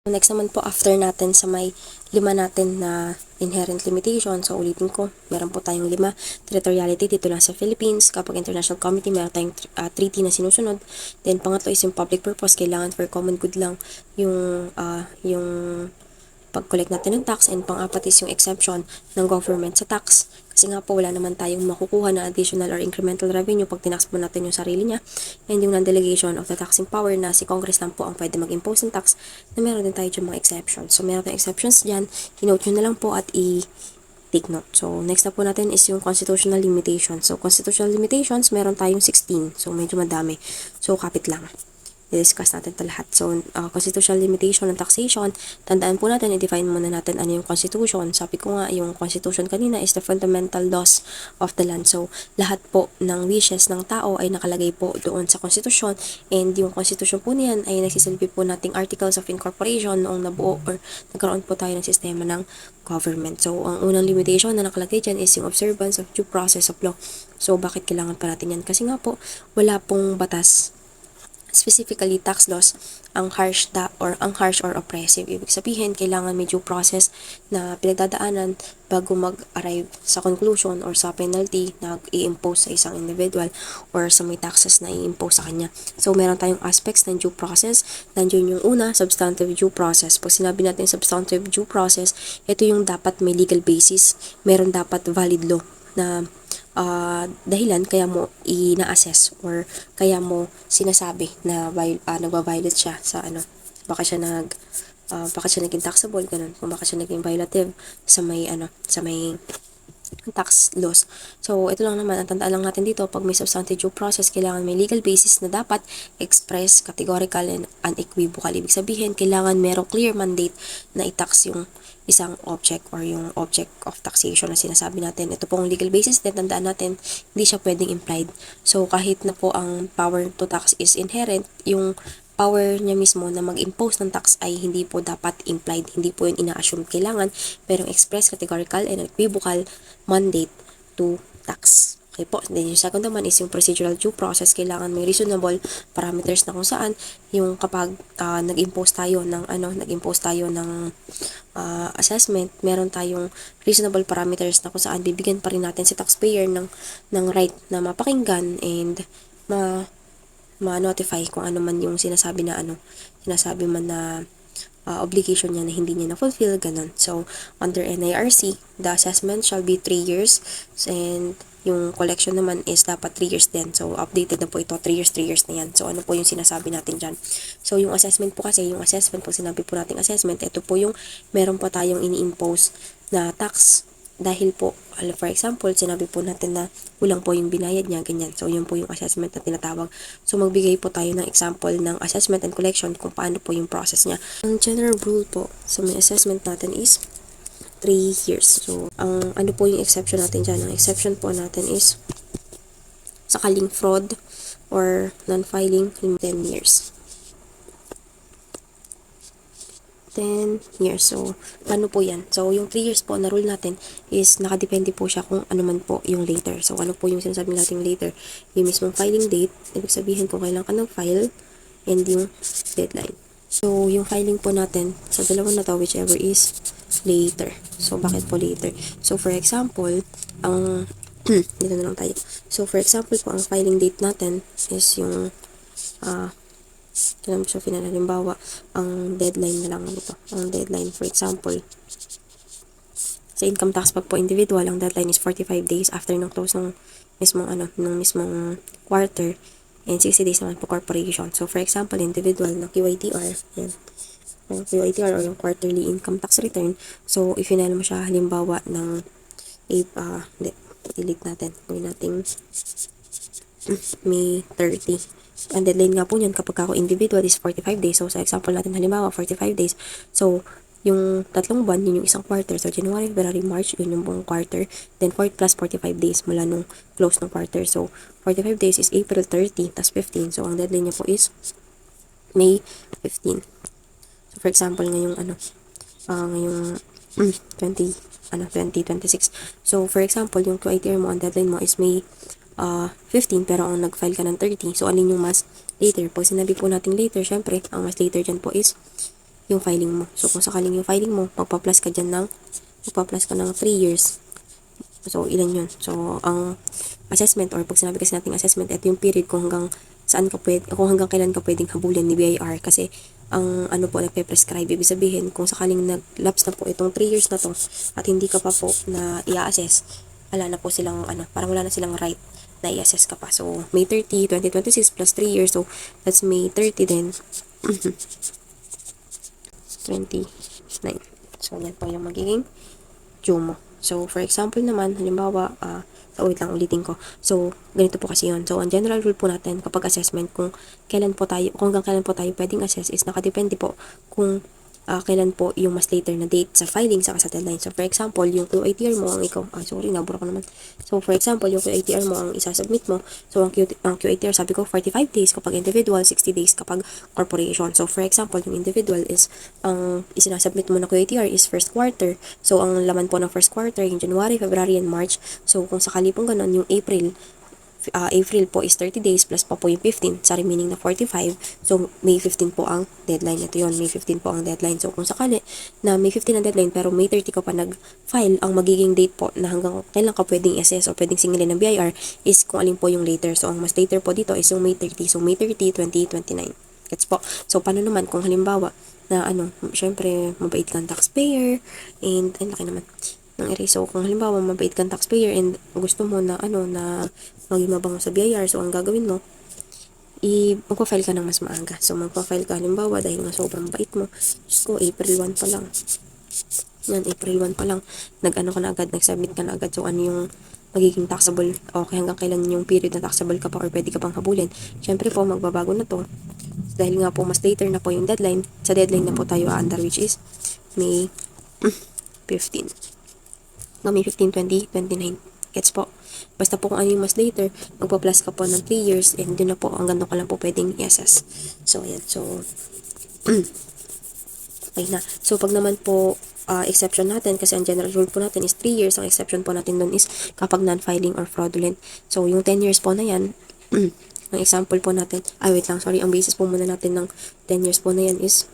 Next naman po, after natin sa may 5 natin na inherent limitation. So, ulitin ko, meron po tayong 5. Territoriality dito lang sa Philippines. Kapag international committee, meron tayong treaty na sinusunod. Then, pangatlo is yung public purpose. Kailangan for common good lang yung pag-collect natin ng tax. And pang-apat is yung exemption ng government sa tax. Kasi nga po, wala naman tayong makukuha na additional or incremental revenue pag tinax po natin yung sarili niya. And yung non-delegation of the taxing power na si Congress lang po ang pwede mag-impose ng tax, na meron din tayo dyan mga exceptions. So, meron tayong exceptions dyan. I-note nyo na lang po at take note. So, next na po natin is yung constitutional limitations. So, constitutional limitations, meron tayong 16. So, medyo madami. So, kapit lang. I-discuss natin ito lahat. So, constitutional limitation ng taxation, tandaan po natin, i-define muna natin ano yung constitution. Sabi ko nga, yung constitution kanina is the fundamental laws of the land. So, lahat po ng wishes ng tao ay nakalagay po doon sa constitution, and yung constitution po niyan ay nagsisilbi po nating articles of incorporation noong nabuo or nagkaroon po tayo ng sistema ng government. So, ang unang limitation na nakalagay dyan is yung observance of due process of law. So, bakit kailangan pa natin yan? Kasi nga po, wala pong batas, specifically tax laws, ang harsh or oppressive. Ibig sabihin, kailangan may due process na pinagdadaanan bago mag-arrive sa conclusion or sa penalty na i-impose sa isang individual or sa may taxes na i-impose sa kanya. So, meron tayong aspects ng due process. Nandiyon yung una, substantive due process. Pag sinabi natin substantive due process, ito yung dapat may legal basis. Meron dapat valid law na dahilan kaya mo ina-assess or kaya mo sinasabi na nagva-violate siya sa baka siya naging taxable, ganun, kung baka siya naging violative sa may tax laws. So, ito lang naman, ang tandaan lang natin dito, pag may substantive due process, kailangan may legal basis na dapat express, categorical, and unequivocal. Ibig sabihin, kailangan merong clear mandate na i-tax yung isang object or yung object of taxation na sinasabi natin. Ito pong legal basis, then tandaan natin, hindi siya pwedeng implied. So, kahit na po ang power to tax is inherent, yung power niya mismo na mag-impose ng tax ay hindi po dapat implied, hindi po yun ina-assume. Kailangan merong express, categorical, and unequivocal mandate to tax. Okay po. Then yung second naman is yung procedural due process. Kailangan may reasonable parameters na kung saan yung kapag nag-impose tayo ng assessment, meron tayong reasonable parameters na kung saan bibigyan pa rin natin si taxpayer ng right na mapakinggan and ma-notify kung ano man yung sinasabi man na obligation niya na hindi niya na-fulfill, ganun. So, under NIRC, the assessment shall be 3 years and yung collection naman is dapat 3 years din. So, updated na po ito, 3 years na yan. So, ano po yung sinasabi natin dyan? So, yung assessment po kasi, pag sinabi po natin assessment, ito po yung meron po tayong ini-impose na tax dahil po, for example, sinabi po natin na kulang po yung binayad niya, ganyan. So, yun po yung assessment na tinatawag. So, magbigay po tayo ng example ng assessment and collection kung paano po yung process niya. Ang general rule po sa may assessment natin is 3 years. So, ang ano po yung exception natin dyan? Ang exception po natin is sakaling fraud or non-filing, 10 years. 10 years. So, paano po yan? So, yung 3 years po na rule natin is nakadepende po siya kung ano man po yung later. So, ano po yung sinasabi natin later? Yung mismong filing date, ibig sabihin kung kailan ka ng file, and yung deadline. So, yung filing po natin sa dalawa na to, whichever is later. So, bakit po later? So, for example, ang dito na lang tayo. So, for example po, ang filing date natin is yung ito naman siya halimbawa, ang deadline na lang nito. Ang deadline, for example, sa income tax pag po individual, ang deadline is 45 days after ng close ng mismong quarter, and 60 days naman po corporation. So, for example, individual na QITR, yan. Yung QITR or yung quarterly income tax return. So, i-final mo siya halimbawa ng delete natin. Gawin natin May 30. Ang deadline nga po niyan kapag ako individual is 45 days. So, sa example natin, halimbawa, 45 days. So, yung 3 buwan, yun yung isang quarter. So, January, February, March, yun yung buong quarter. Then, 4 plus 45 days mula nung close ng quarter. So, 45 days is April 30, tas 15. So, ang deadline niya po is May 15. So, for example, ngayong 2026. So, for example, yung QITR mo, ang deadline mo is May 15, pero ang nag-file ka ng 30. So, alin yung mas later? Pag sinabi po natin later, syempre, ang mas later dyan po is yung filing mo. So, kung sakaling yung filing mo, magpa-plus ka ng 3 years. So, ilan yun? So, ang assessment, or pag sinabi kasi natin assessment, ito yung period kung hanggang kung hanggang kailan ka pwedeng habulin ni BIR, kasi ang ano po nagpe-prescribe, ibig sabihin kung sakaling nag-lapse na po itong 3 years na to at hindi ka pa po na i-assess, wala na po silang parang wala na silang right na i-assess ka pa. So, May 30, 2026 plus 3 years, so that's May 30 then 29. So, yan po yung magiging due mo. So, for example naman, halimbawa, ulitin ko. So, ganito po kasi yun. So, ang general rule po natin kapag assessment, kung hanggang kailan po tayo pwedeng assess is nakadepende po kung kailan po yung mas later na date sa filing saka sa deadline. So, for example, yung QATR mo, nabura ko naman. So, for example, yung QATR mo ang isasubmit mo. So, ang QATR, sabi ko, 45 days kapag individual, 60 days kapag corporation. So, for example, yung individual is, ang isinasubmit mo na QATR is first quarter. So, ang laman po ng first quarter, yung January, February, and March. So, kung sakali pong ganun, yung April po is 30 days plus pa po yung 15 sa remaining na 45. So, May 15 po ang deadline. Ito yun, May 15 po ang deadline. So, kung sakali na May 15 ang deadline pero May 30 ka pa nag-file, ang magiging date po na hanggang kailan ka pwedeng assess o pwedeng singilin ng BIR is kung alin po yung later. So, ang mas later po dito is yung May 30. So, May 30, 2029. Gets po? So, paano naman kung halimbawa na syempre, mabait kang taxpayer and, laki naman ng erase. So, kung halimbawa, mabait kang taxpayer and gusto mo na, na maging mabango sa BIR, so, ang gagawin mo, magpa-file ka ng mas maaga. So, magpa-file ka, halimbawa, dahil nga sobrang bait mo, Diyos ko, April 1 pa lang. Yan, April 1 pa lang, ka na agad, nag-submit ka na agad. So, ano yung magiging taxable, okay, hanggang kailan yung period na taxable ka pa or pwede ka pang habulin. Siyempre po, magbabago na to. Dahil nga po, mas later na po yung deadline. Sa deadline na po tayo under, which is May 15. No, May 15, 2029. Gets po? Basta po kung ano yung mas later, magpa-plus ka po ng 3 years and doon na po, hanggang doon ka lang po pwedeng i-assess. So, ayan. So, okay na. So, pag naman po, exception natin, kasi ang general rule po natin is 3 years, ang exception po natin doon is kapag non-filing or fraudulent. So, yung 10 years po na yan, ang example po natin, wait lang, sorry, ang basis po muna natin ng 10 years po na yan is,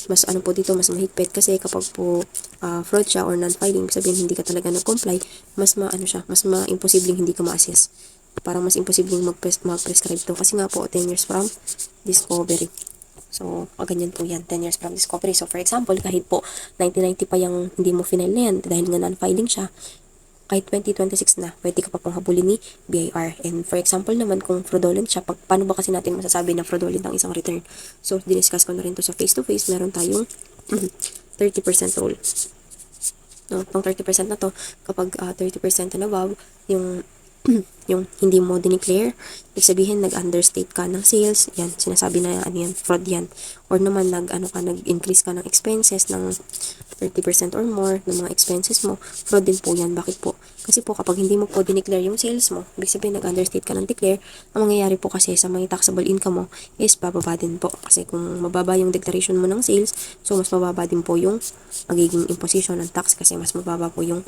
mas po dito, mas mahigpit kasi kapag po fraud siya or non-filing, sabihin hindi ka talaga nag-comply, mas mas imposibleng hindi ka ma-assess. Parang mas imposibleng mag-prescribe to kasi nga po 10 years from discovery. So, ganyan po yan, 10 years from discovery. So, for example, kahit po 1990 pa yung hindi mo final na yan, dahil nga non-filing siya, kahit 2026 na, pwede ka pa pong habulin ni BIR. And for example naman, kung fraudulent siya, paano ba kasi natin masasabi na fraudulent ang isang return? So, diniscuss ko na rin to sa face-to-face. Meron tayong 30% rule. No, itong 30% na to, kapag 30% and above, yung yung hindi mo dineclare, ibig sabihin nag-understate ka ng sales, yan, sinasabi na yan, fraud yan. Or naman nag-increase ka ng expenses ng 30% or more ng mga expenses mo, fraud din po yan. Bakit po? Kasi po kapag hindi mo po dineclare yung sales mo, ibig sabihin nag-understate ka ng declare, ang mangyayari po kasi sa mga taxable income mo is bababa din po. Kasi kung mababa yung declaration mo ng sales, so mas mababa din po yung magiging imposition ng tax kasi mas mababa po yung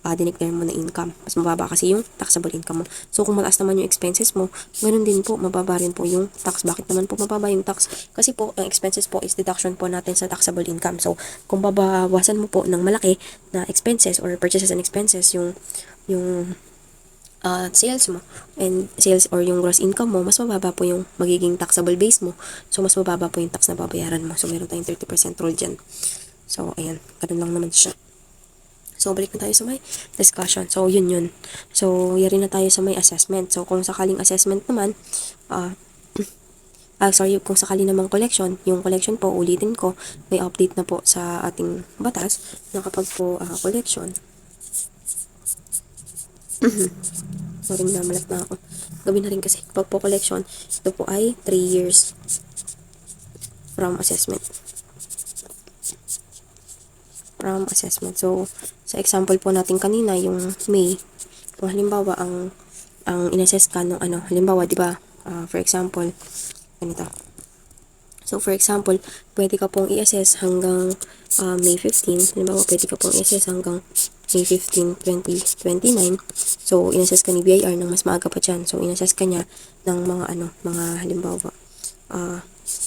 dineclare mo na income. Mas mababa kasi yung taxable income mo. So, kung mataas naman yung expenses mo, ganun din po, mababa rin po yung tax. Bakit naman po mababa yung tax? Kasi po, ang expenses po is deduction po natin sa taxable income. So, kung babawasan mo po ng malaki na expenses or purchases and expenses, yung sales mo and sales or yung gross income mo, mas mababa po yung magiging taxable base mo. So, mas mababa po yung tax na babayaran mo. So, meron tayong 30% rule dyan. So, ayan. Ganun lang naman siya. So, balik na tayo sa may discussion. So, yun. So, yari na tayo sa may assessment. So, kung sakaling assessment naman, kung sakali namang collection, yung collection po, ulitin ko, may update na po sa ating batas na kapag po collection, sorry, namalat na ako. Gawin na rin kasi, kapag po collection, ito po ay 3 years from assessment. So, sa example po natin kanina, yung May, kung halimbawa, ang inassess ka nung halimbawa, di ba, for example, ganito. So, for example, pwede ka pong i-assess hanggang May 15. Halimbawa, pwede ka pong i-assess hanggang May 15, 2029. So, in-assess ka ni BIR ng mas maaga pa dyan. So, in-assess ka niya ng mga halimbawa,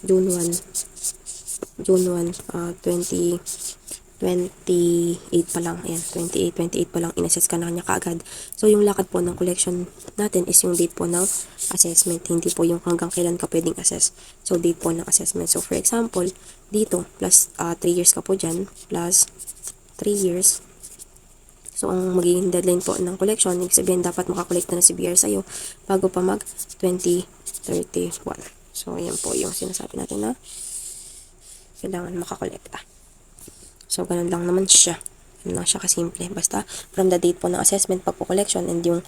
June 1, June 1, 28 pa lang, ayan, 28 pa lang, inassess ka na kanya kaagad. So, yung lakad po ng collection natin is yung date po ng assessment, hindi po yung hanggang kailan ka pwedeng assess. So, date po ng assessment. So, for example, dito, plus 3 years ka po dyan, plus 3 years. So, ang magiging deadline po ng collection, ibig sabihin dapat makakolekta na si BR sa'yo bago pa mag 2031. So, ayan po yung sinasabi natin na kailangan makakolekta. So, ganun lang naman siya. Ganun lang siya kasimple. Basta, from the date po ng assessment, pag po collection, and yung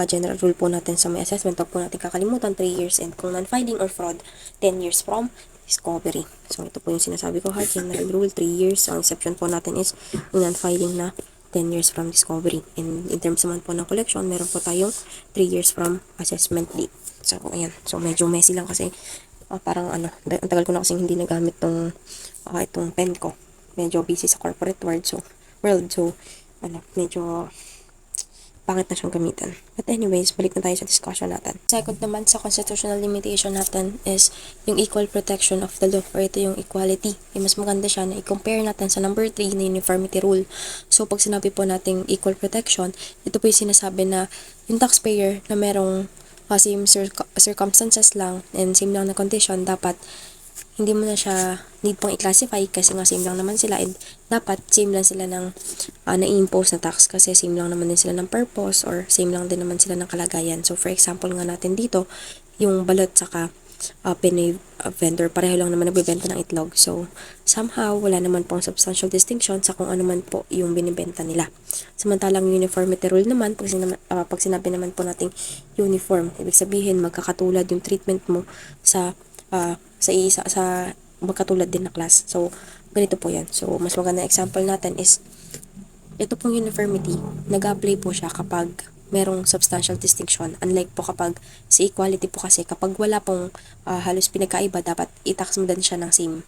general rule po natin sa may assessment, pag po natin kakalimutan, 3 years, and kung non-finding or fraud, 10 years from discovery. So, ito po yung sinasabi ko, general rule, 3 years. Ang exception po natin is yung non-finding na 10 years from discovery. And in terms naman po ng collection, meron po tayong 3 years from assessment date. So, ayan. So, medyo messy lang kasi parang ang tagal ko na kasing hindi nagamit itong pen ko. Medyo busy sa corporate world. So, medyo pangit na siyang gamitin. But anyways, balik na tayo sa discussion natin. Second naman sa constitutional limitation natin is yung equal protection of the law, or ito yung equality. Mas maganda siya na i-compare natin sa number 3 na uniformity rule. So, pag sinabi po nating equal protection, ito po yung sinasabi na yung taxpayer na merong same circumstances lang and same lang na condition, dapat hindi mo na siya need pong i-classify kasi nga same lang naman sila, and dapat same lang sila ng na-impose na tax kasi same lang naman din sila ng purpose, or same lang din naman sila ng kalagayan. So, for example nga natin dito, yung balot saka Pinoy vendor, pareho lang naman nagbebenta ng itlog. So, somehow, wala naman pong substantial distinction sa kung ano man po yung binibenta nila. Samantalang uniformity rule naman, pag sinabi naman po nating uniform, ibig sabihin magkakatulad yung treatment mo sa magkatulad din na class. So, ganito po yan. So, mas maganda example natin is ito pong uniformity, nag-apply po siya kapag merong substantial distinction. Unlike po kapag sa equality po kasi, kapag wala pong halos pinagkaiba, dapat i-tax mo din siya ng same.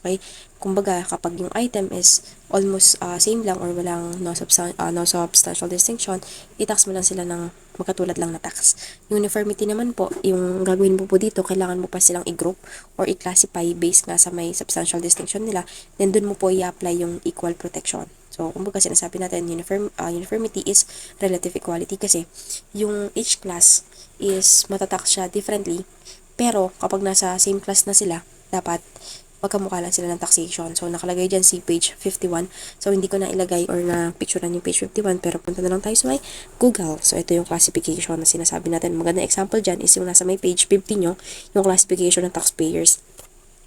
Okay? Kumbaga, kapag yung item is almost same lang or walang no substantial distinction, i-tax mo lang sila ng magkatulad lang na tax. Uniformity naman po, yung gagawin mo po dito, kailangan mo pa silang i-group or i-classify based nga sa may substantial distinction nila, then dun mo po i-apply yung equal protection. So, kumbaga sinasabi natin, uniformity is relative equality kasi yung each class is matatax siya differently, pero kapag nasa same class na sila, dapat magkamukha lang sila ng taxation. So, nakalagay dyan si page 51. So, hindi ko na ilagay or na picturean yung page 51, pero punta na lang tayo sa may Google. So, ito yung classification na sinasabi natin. Maganda example dyan is yung nasa may page 50 nyo, yung classification ng taxpayers.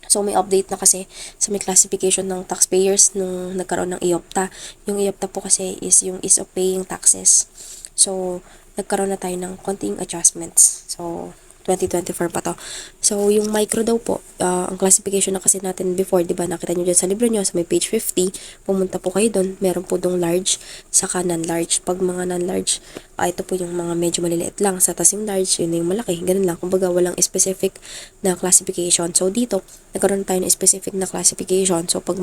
So, may update na kasi sa may classification ng taxpayers nung nagkaroon ng IOPTA. Yung IOPTA po kasi is yung ease of paying taxes. So, nagkaroon na tayo ng konting adjustments. So, 2024 pa to. So, yung micro daw po, ang classification na kasi natin before, di ba, nakita nyo dyan sa libro nyo, sa may page 50, pumunta po kayo doon, meron po dong large, saka non-large. Pag mga non-large, ito po yung mga medyo maliliit lang, sa tas yung large, yun yung malaki, ganun lang. Kumbaga, walang specific na classification. So, dito, nagkaroon tayo ng specific na classification. So, pag po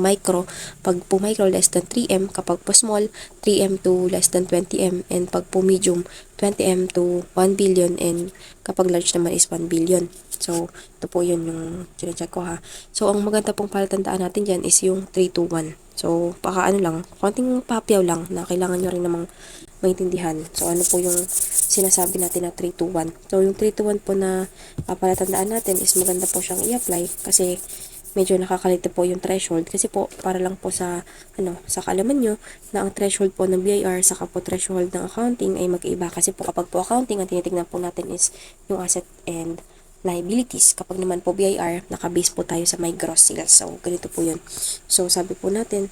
micro, less than 3M, kapag po small, 3M to less than 20M, and pag po medium, 20M to 1 billion, and kapag large naman is 1 billion. So, ito po yun yung chinecheck ko ha. So, ang maganda pong palatandaan natin dyan is yung 321. So, baka lang, konting papyaw lang na kailangan nyo rin namang maintindihan. So, ano po yung sinasabi natin na 321. So, yung 321 po na palatandaan natin is maganda po siyang i-apply kasi medyo nakakalito po yung threshold kasi po para lang po sa sa kaalaman nyo na ang threshold po ng BIR saka po threshold ng accounting ay mag-iba kasi po kapag po accounting ang tinitingnan po natin is yung asset and liabilities. Kapag naman po BIR, nakabase po tayo sa may gross sales. So, ganito po yun. So, sabi po natin,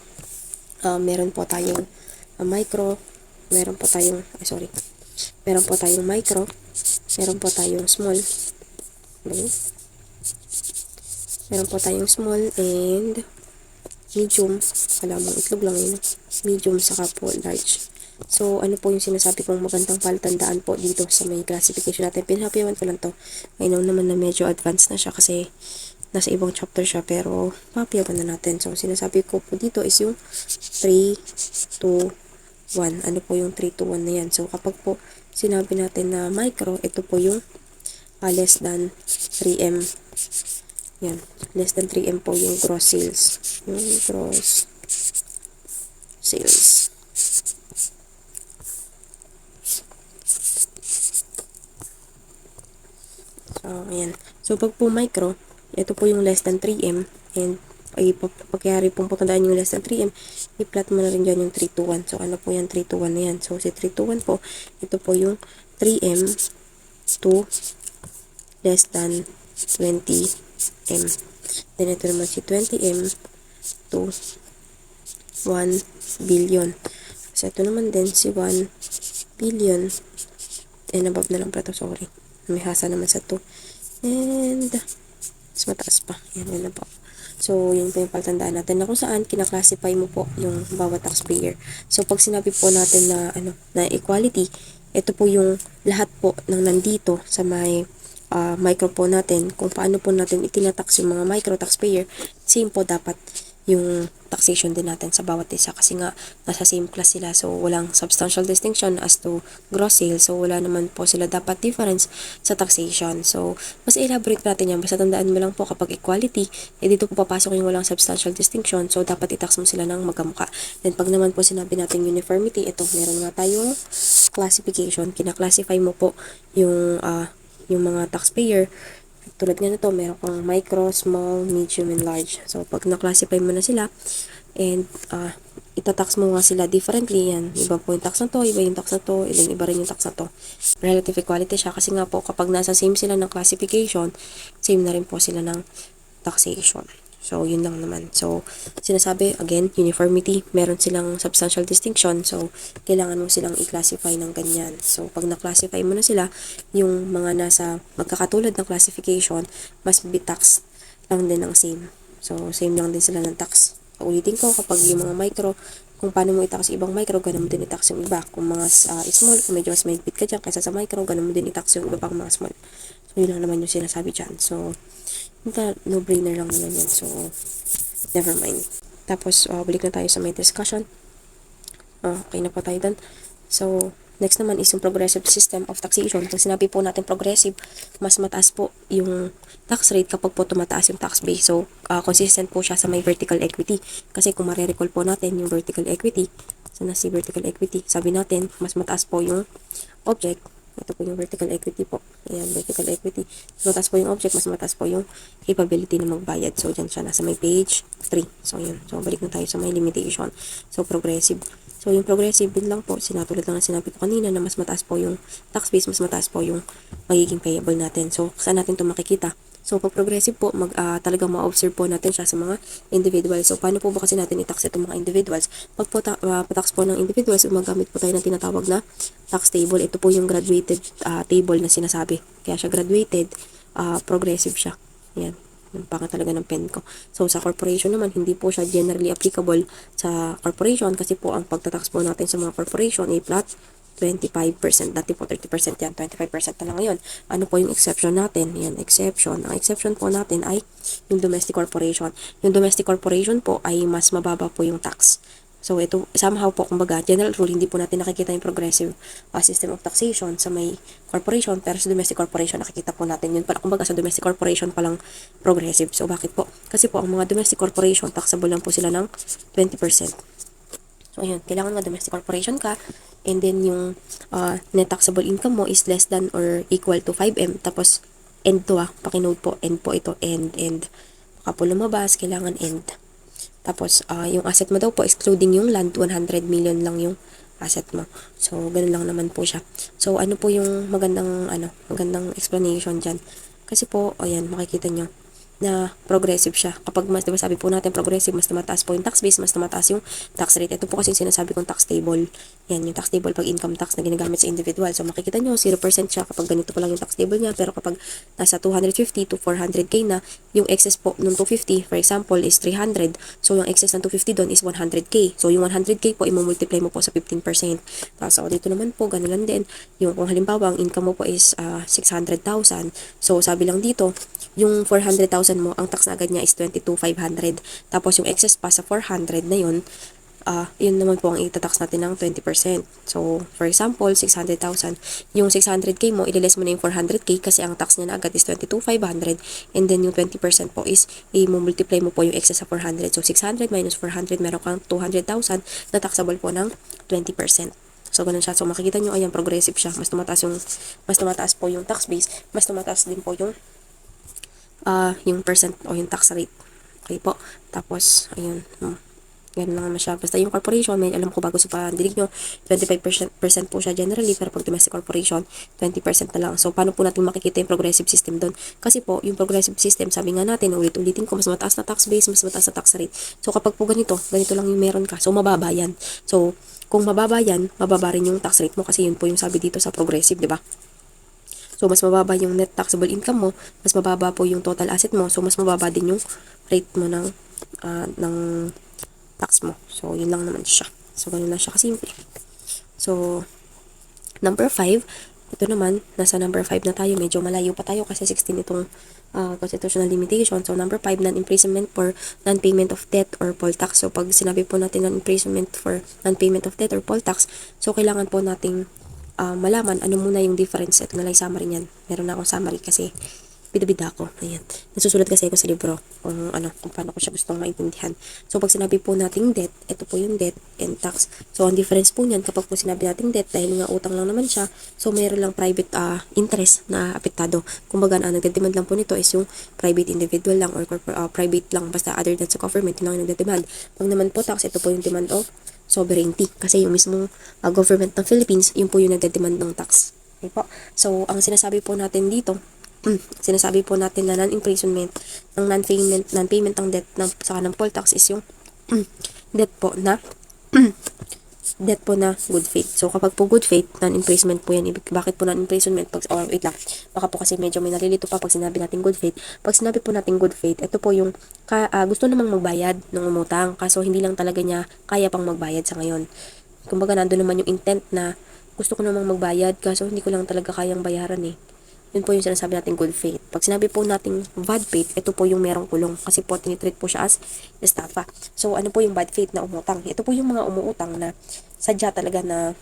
meron po tayong micro, meron po tayong micro, meron po tayong small, okay? Meron po tayong small and medium. Alam mo, itlog lang yun. Medium saka po large. So, ano po yung sinasabi kong magandang palatandaan po dito sa may classification natin. Pinhapiwan ko lang to. I know naman na medyo advanced na siya kasi nasa ibang chapter siya, pero papiyawan na natin. So, sinasabi ko po dito is yung 3, 2, 1. Ano po yung 3 to 1 na yan? So, kapag po sinabi natin na micro, ito po yung less than 3M. Yan. Less than 3M po yung gross sales. Yung gross sales. So, ayan. So, pag po micro, ito po yung less than 3M. And, ay, pagyari pong patandaan yung less than 3M, i-plot mo na rin dyan yung 3 to 1. So, ano po yan? 3 to 1 na yan. So, si 3 to 1 po, ito po yung 3M to less than 20M. Then, ito naman si 20M to 1 billion. So, ito naman din si 1 billion. And above na lang pala to, sorry. May hasa naman sa 2. And, mas mataas pa. Yan na po. So, yun po yung pagtandaan natin na kung saan kinaklasify mo po yung bawat taxpayer. So, pag sinabi po natin na, na equality, ito po yung lahat po ng nandito sa may micro po natin. Kung paano po natin itinatax yung mga micro taxpayer, same po dapat yung taxation din natin sa bawat isa kasi nga nasa same class sila, so walang substantial distinction as to gross sales, so wala naman po sila dapat difference sa taxation. So mas elaborate natin yan, basta tandaan mo lang po kapag equality, dito po papasok yung walang substantial distinction, so dapat i-tax mo sila ng magkamukha. Then pag naman po sinabi natin uniformity, ito meron nga tayong classification, kinaklasify mo po yung mga taxpayer. Tulad nga nito, meron kang micro, small, medium, and large. So, pag na-classify mo na sila, and itatax mo nga sila differently, yan. Iba po yung tax na to, iba yung tax na to, iba rin yung tax na to. Relative equality siya kasi nga po, kapag nasa same sila ng classification, same na rin po sila ng taxation. So, yun lang naman. So, sinasabi, again, uniformity, meron silang substantial distinction. So, kailangan mo silang i-classify ng ganyan. So, pag na-classify mo na sila, yung mga nasa magkakatulad ng classification, mas be-tax lang din ng same. So, same lang din sila ng tax. Ulitin ko, kapag yung mga micro, kung paano mo itax yung ibang micro, ganun mo din itax yung iba. Kung mga small, kung medyo mas mahigpit ka dyan kaysa sa micro, ganun mo din itax yung iba pang mga small. So, yun lang naman yung sinasabi dyan. So, no-brainer lang naman yan. So, never mind. Tapos, balik na tayo sa may discussion. Okay na po tayo dun. So, next naman is yung progressive system of taxation. Pag sinabi po natin progressive, mas mataas po yung tax rate kapag po tumataas yung tax base. So, consistent po siya sa may vertical equity. Kasi kung marirecall po natin yung vertical equity, sana si vertical equity, sabi natin, mas mataas po yung object. Ito po yung vertical equity po. Ayan, vertical equity. Mas mataas po yung object, mas mataas po yung capability na magbayad. So, dyan siya, nasa may page 3. So, yun. So, balik na tayo sa may limitation. So, progressive. So, yung progressive din lang po, sinatulad lang na sinabi ko kanina na mas mataas po yung tax base, mas mataas po yung magiging payable natin. So, saan natin ito makikita? So, pag progressive po, talagang ma-observe po natin siya sa mga individuals. So, paano po ba kasi natin i-tax itong mga individuals? Pag po tax po ng individuals, gumagamit po tayo ng tinatawag na tax table. Ito po yung graduated table na sinasabi. Kaya siya graduated, progressive siya. Yan. Yung panga talaga ng pen ko. So, sa corporation naman, hindi po siya generally applicable sa corporation kasi po ang pagtatax po natin sa mga corporation ay flat 25%. Dati po 30% yan. 25% na lang ngayon. Ano po yung exception natin? Yan, exception. Ang exception po natin ay yung domestic corporation. Yung domestic corporation po ay mas mababa po yung tax. So, ito, somehow po, kumbaga, general rule, hindi po natin nakikita yung progressive system of taxation sa may corporation, pero sa domestic corporation, nakikita po natin yun. Kumbaga, sa domestic corporation palang progressive. So, bakit po? Kasi po, ang mga domestic corporation, taxable lang po sila ng 20%. So, ayun, kailangan nga domestic corporation ka, and then yung net taxable income mo is less than or equal to 5M. Tapos, end to pakinote po, end po ito, end. Baka po lumabas, kailangan end. Tapos, yung asset mo daw po, excluding yung land, 100 million lang yung asset mo. So, ganun lang naman po siya. So, ano po yung magandang explanation dyan? Kasi po, ayan, makikita nyo na progressive siya. Kapag mas, diba sabi po natin progressive, mas tumataas po yung tax base, mas tumataas yung tax rate. Ito po kasi sinasabi kong tax table. Yan, yung tax table pag income tax na ginagamit sa individual. So, makikita nyo, 0% siya kapag ganito pa lang yung tax table niya. Pero kapag nasa 250 to 400k na, yung excess po nung 250, for example, is 300. So, yung excess ng 250 doon is 100k. So, yung 100k po, imumultiply mo po sa 15%. Tapos, dito naman po, ganun lang din. Yung kung halimbawa, ang income mo po is 600,000. So, sabi lang dito, yung 400,000 mo, ang tax na agad niya is 22,500. Tapos yung excess pa sa 400 na yun, yun naman po ang itatax natin ng 20%. So, for example, 600,000. Yung 600k mo, ililes mo na yung 400k kasi ang tax niya na agad is 22,500. And then yung 20% po is, i-multiply mo po yung excess sa 400. So, 600 minus 400, meron kang 200,000 na taxable po ng 20%. So, ganun siya. So, makikita nyo, ayan, progressive siya. Mas tumataas po yung tax base, mas tumataas din po yung percent o yung tax rate. Okay po. Tapos, ayun, ganun lang naman siya. Basta yung corporation, may alam ko bago sa pandinig nyo, 25% po siya generally, pero pag domestic corporation, 20% na lang. So, paano po natin makikita yung progressive system doon? Kasi po, yung progressive system, sabi nga natin, ulit-ulitin ko, mas mataas na tax base, mas mataas na tax rate. So, kapag po ganito lang yung meron ka. So, mababa yan. So, kung mababa yan, mababa rin yung tax rate mo kasi yun po yung sabi dito sa progressive, di ba? So, mas mababa yung net taxable income mo, mas mababa po yung total asset mo, so mas mababa din yung rate mo ng tax mo. So, yun lang naman siya. So, ganun lang siya kasimple. So, number 5, ito naman, nasa number 5 na tayo. Medyo malayo pa tayo kasi 16 itong constitutional limitation. So, number 5, non-imprisonment for non-payment of debt or poll tax. So, pag sinabi po natin non-imprisonment for non-payment of debt or poll tax, so, kailangan po nating malaman ano muna yung difference. Ito na lang summary niyan. Meron na akong summary kasi bida-bida ako. Ayan. Nasusulat kasi ako sa libro kung paano ko siya gustong maintindihan. So, pag sinabi po nating debt, ito po yung debt and tax. So, ang difference po niyan, kapag po sinabi nating debt, dahil nga utang lang naman siya, so, mayroon lang private interest na apektado. Kumbaga, nagdedemand lang po nito is yung private individual lang or private lang, basta other than sa government, yun lang yung nagdedemand. Pag naman po tax, ito po yung demand of sovereignty. Kasi yung mismong government ng Philippines, yun po yung nagdedemand ng tax. Okay po. So, ang sinasabi po natin dito, sinasabi po natin na non-imprisonment ng non-payment ng debt saka ng poll tax is yung debt po na good faith. So, kapag po good faith, non-imprisonment po yan. Bakit po non-imprisonment? Wait lang. Baka po kasi medyo may nalilito pa pag sinabi natin good faith. Pag sinabi po natin good faith, ito po yung gusto namang magbayad ng umutang. Kaso, hindi lang talaga niya kaya pang magbayad sa ngayon. Kumbaga, nandun naman yung intent na gusto ko namang magbayad, kaso hindi ko lang talaga kayang bayaran eh. Yun po yung sinasabi natin good faith. Pag sinabi po natin bad faith, ito po yung merong kulong. Kasi po, tinitreat po siya as estafa. So, ano po yung bad faith na umutang? Ito po yung mga umuutang na sadya talaga na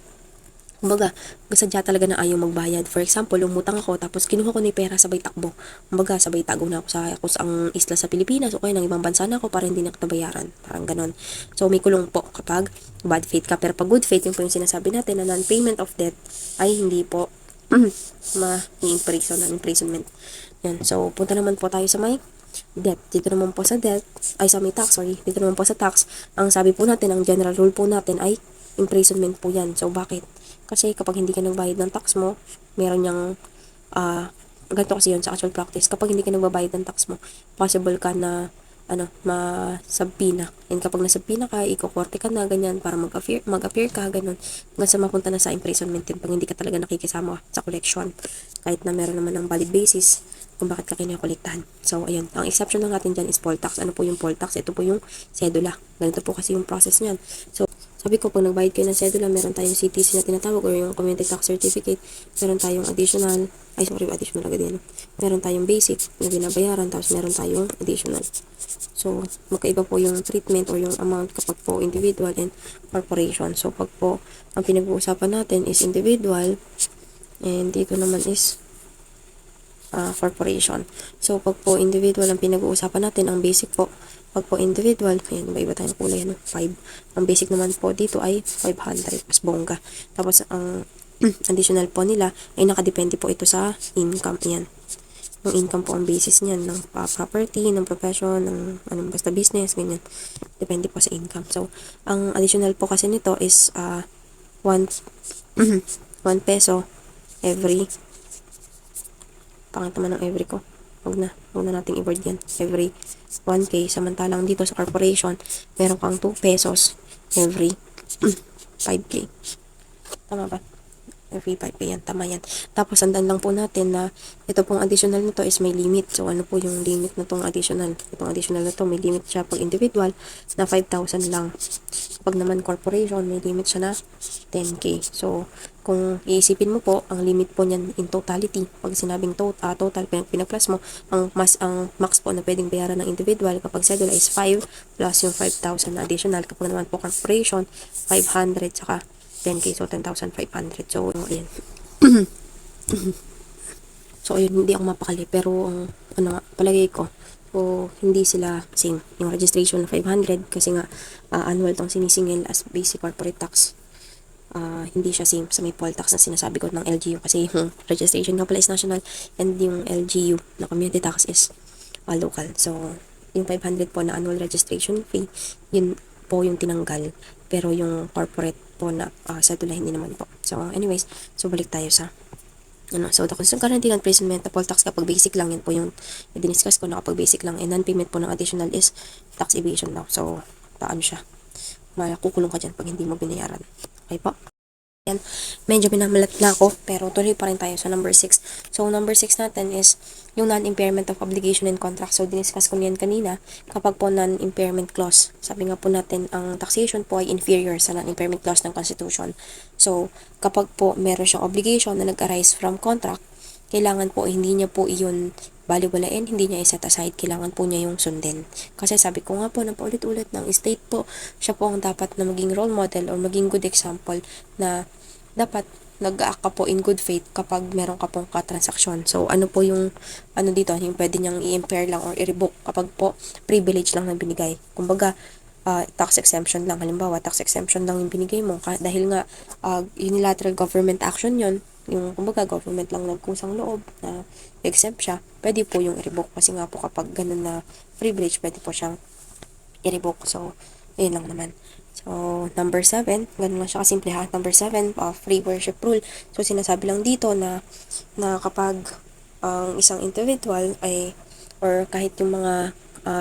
kumbaga, sadya talaga na ayaw magbayad. For example, umutang ako, tapos kinuha ko na yung pera sabay takbo. Kumbaga, sabay tago na ako sa ang isla sa Pilipinas, o kaya ng ibang bansa na ako para hindi na kita bayaran. Parang ganon. So, may kulong po kapag bad faith ka. Pero pag good faith, yung po yung sinasabi natin na non-payment of debt ay hindi po imprisonment. Yan. So, punta naman po tayo sa may debt. Dito naman po sa debt, sa may tax, sorry. Dito naman po sa tax, ang sabi po natin, ang general rule po natin ay imprisonment po yan. So, bakit? Kasi kapag hindi ka nagbayad ng tax mo, meron niyang, ganito kasi yun sa actual practice. Kapag hindi ka nagbabayad ng tax mo, possible ka na, masabpina. And kapag nasabpina ka, ikukorte ka na, ganyan, para mag-appear ka, ganun. Hanggang sa mapunta na sa imprisonment yun, pag hindi ka talaga nakikisama sa collection. Kahit na meron naman ng valid basis kung bakit ka kinakolektahan. So, ayun. Ang exception lang natin dyan is poll tax. Ano po yung poll tax? Ito po yung cedula. Ganito po kasi yung process niyan. So, sabi ko, pag nagbayad kayo ng cedula, meron tayong CTC na tinatawag or yung Community Tax Certificate. Meron tayong additional agad yan. Meron tayong basic na binabayaran, tapos meron tayong additional. So, magkaiba po yung treatment or yung amount kapag po individual and corporation. So, pag po ang pinag-uusapan natin is individual, and dito naman is corporation. So, pag po individual ang pinag-uusapan natin, ang basic po, pag po individual, ayan, iba tayong kulay, 5. Ang basic naman po dito ay 500, mas bongga. Tapos, ang additional po nila ay nakadepende po ito sa income. Ayan. Yung income po ang basis niyan ng property, ng profession, ng basta business, ganyan. Depende po sa income. So, ang additional po kasi nito is 1 peso every pangit naman ng every ko. Huwag na nating i-word yan. Every 1K. Samantalang dito sa corporation, meron kang 2 pesos every 5K. Tama ba? Every 5K yan. Tama yan. Tapos, andan lang po natin na ito pong additional nito is may limit. So, ano po yung limit na itong additional? Itong additional na to, may limit siya pag individual na 5,000 lang. Pag naman corporation, may limit siya na 10K. So, Kung iisipin mo po, ang limit po niyan in totality, pag sinabing total, pinag-plus mo, ang max po na pwedeng bayaran ng individual kapag cedula is 5 plus yung 5,000 na additional. Kapag naman po corporation, 500 saka 10K, so 10,500. So, ayan. So, ayun, hindi ako mapakali. Pero, ano nga, palagay ko, so, hindi sila same. Yung registration na 500, kasi nga, annual tong sinisingil as basic corporate tax. Hindi siya same sa may poll tax na sinasabi ko ng LGU. Kasi yung registration nga pala is national, and yung LGU na community tax is local. So, yung 500 po na annual registration fee, yun po yung tinanggal. Pero yung corporate po na cedula, hindi naman po. So, anyways, so balik tayo sa so, the constant guarantee non-imprisonment na poll tax kapag basic lang, yun po yung diniscuss ko na kapag basic lang, and non-payment po ng additional is tax evasion daw. So, paano siya? Makukulong ka dyan pag hindi mo binayaran. Okay po? Yan. Medyo minamalat na ako, pero tuloy pa rin tayo sa number 6. So, number 6 natin is yung non-impairment of obligation and contract. So, diniscuss ko niyan kanina, kapag po non-impairment clause. Sabi nga po natin, ang taxation po ay inferior sa non-impairment clause ng Constitution. So, kapag po meron siyang obligation na nag-arise from contract, kailangan po hindi niya po iyon baliwalain, hindi niya i-set aside, kailangan po niya yung sundin. Kasi sabi ko nga po na paulit-ulit ng state po, siya po ang dapat na maging role model or maging good example na dapat nag-act ka po in good faith kapag meron ka pong katransaksyon. So, ano po yung, dito, yung pwede niyang i-impair lang or i-revoke kapag po privilege lang na binigay. Kumbaga, tax exemption lang. Halimbawa, tax exemption lang yung binigay mo. Dahil nga, unilateral government action yon, yung kumbaga government lang nagkusang loob na exempt siya, pwede po yung i-revoke. Kasi nga po kapag ganun na privilege, pwede po siyang i-revoke. So, ayun lang naman. So, number 7, ganun lang siya kasimple ha. Number 7, free worship rule. So, sinasabi lang dito na kapag ang isang individual ay, or kahit yung mga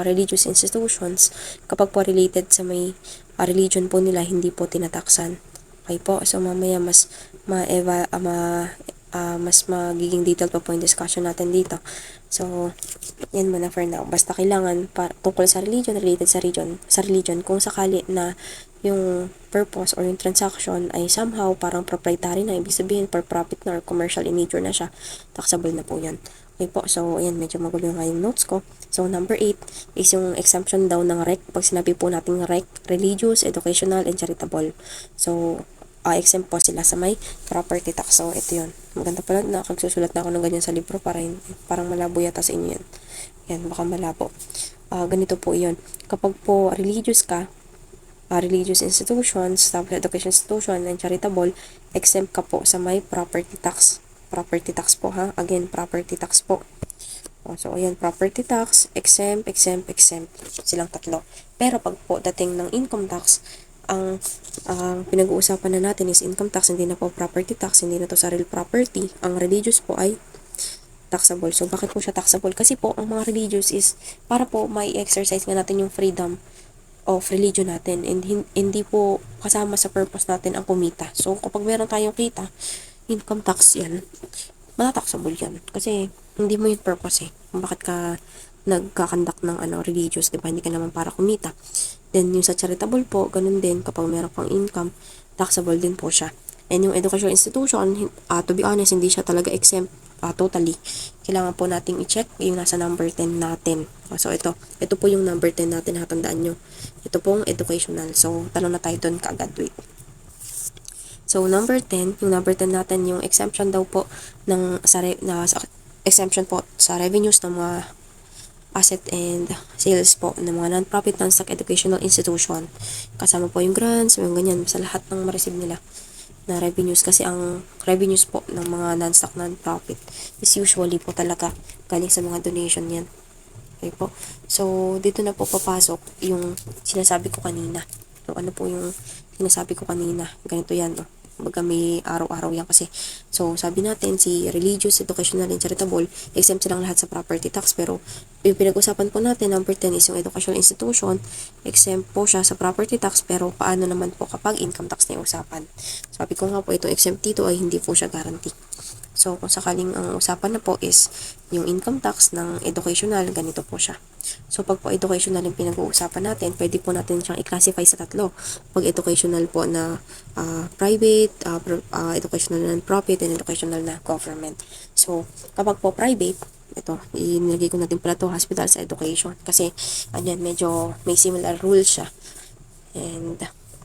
religious institutions, kapag po related sa may religion po nila, hindi po tinataksan. Okay po, so mamaya mas magiging detailed pa po yung discussion natin dito. So, yan muna for now. Basta kailangan tungkol sa religion, related sa religion, kung sakali na yung purpose or yung transaction ay somehow parang proprietary na, ibig sabihin for profit na or commercial in nature na siya, taxable na po yan. Okay po, so ayan, medyo magulo nga yung notes ko. So, number 8 is yung exemption daw ng REC. Pag sinabi po natin REC, religious, educational, and charitable. So, exempt po sila sa may property tax. So, ito yun. Maganda pala na kagsusulat na ako ng ganyan sa libro para parang malabo yata sa inyo yan. Yan, baka malabo. Ganito po yun. Kapag po religious ka, religious institutions, tapos education institution, and charitable, exempt ka po sa may property tax. Property tax po ha. Again, property tax po. So, ayan, property tax, exempt. Silang tatlo. Pero pag po dating ng income tax, ang pinag-uusapan na natin is income tax, hindi na po property tax, hindi na to sa real property. Ang religious po ay taxable. So, bakit po siya taxable? Kasi po, ang mga religious is para po may exercise nga natin yung freedom of religion natin, and hindi po kasama sa purpose natin ang kumita. So, kapag meron tayong kita, income tax yan, mataxable yan. Kasi, hindi mo yung purpose kung bakit ka nagkakandak ng religious, diba? Hindi ka naman para kumita. Then, yung sa charitable po, ganun din, kapag meron pang income, taxable din po siya. And yung educational institution, to be honest, hindi siya talaga exempt totally. Kailangan po nating i-check yung nasa number 10 natin. So, ito po yung number 10 natin, hatandaan nyo. Ito pong educational. So, tanong na tayo doon kaagad. Wait. So, number 10, yung number 10 natin, yung exemption daw po ng exemption po sa revenues ng mga asset and sales po ng mga non-profit, non-stock educational institution. Kasama po yung grants, yung ganyan, sa lahat ng ma-receive nila na revenues. Kasi ang revenues po ng mga non-stock, non-profit is usually po talaga galing sa mga donation yan. Okay po. So, dito na po papasok yung sinasabi ko kanina. So, ano po yung sinasabi ko kanina? Ganito yan, no? Baga may araw-araw yan kasi. So, sabi natin, si religious, educational, and charitable, exempt silang lahat sa property tax. Pero, yung pinag-usapan po natin, number 10 is yung educational institution, exempt po siya sa property tax. Pero, paano naman po kapag income tax na yung usapan? Sabi ko nga po, itong exempt dito ay hindi po siya guarantee. So, kung sakaling ang usapan na po is yung income tax ng educational, ganito po siya. So, pag po educational yung pinag-uusapan natin, pwede po natin siyang i-classify sa tatlo. Pag educational po na private, educational na non-profit, and educational na government. So, kapag po private, ito, inilagay ko natin pala to hospital sa education. Kasi, anyan, medyo may similar rules siya. And,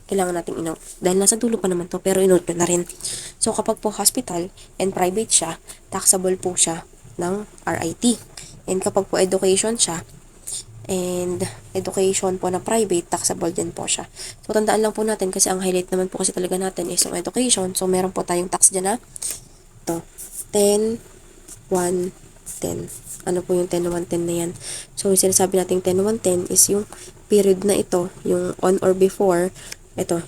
kailangan nating inote. Dahil nasa dulo pa naman to, pero inote na rin. So, kapag po hospital and private siya, taxable po siya ng RIT. And kapag po education siya, and education po na private, taxable din po siya. So, tandaan lang po natin kasi ang highlight naman po kasi talaga natin is yung education. So, meron po tayong tax dyan na ito, 10, 1, 10. Ano po yung 10, 1, 10 na yan? So, yung sinasabi natin 10, 1, 10 is yung period na ito, yung on or before, ito,